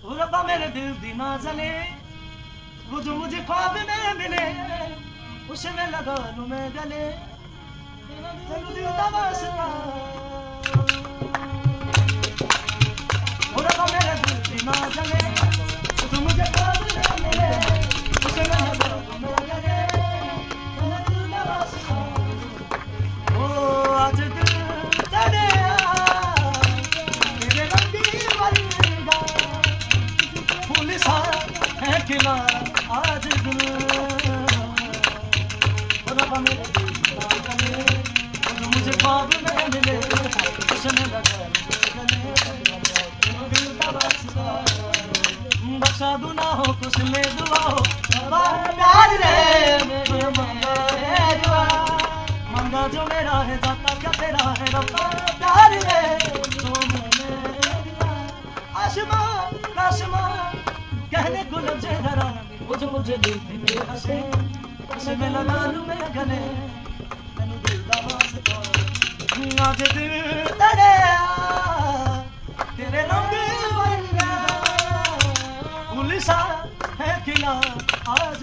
ओ रब्बा मेरे दिल दी ना जले, वो जो मुझे ख्वाब में मिले, उसे मैं लगा लूं मैं गले, तेनू दिल दा वास्ता। ओ रब्बा मेरे दिल दी ना जले, वो जो मुझे ख्वाब में मिले, उसे मैं लगा लूं मैं गले, तेनू दिल दा वास्ता। ओ आज दिल चढ़िया तेरे रंगी वर्गा, फूल सा है खिला आज दिल। ओ रब्बा मेरे दिल ना जले, वो जो मुझे ख्वाब में मिले, उसने लगा गले, तेनू दिल दा वास्ता। बख्शा गुनाहों को सुने दुआ हो, प्यार रे मेरे मंगा है दुआ, मंगा जो मेरा है जाता क्या तेरा है रब्बा, प्यार रे जो मैंने दिया। आसमां आसमां कहने को लफ्ज़े धरा, वो जो मुझे दिल पे हंसे, उसे मैं लगा लूं मैं गले, तेनू दिल दा वास्ता। आज दिल तड़िया तेरे रंग वर्गा, फूल सा है खिला आज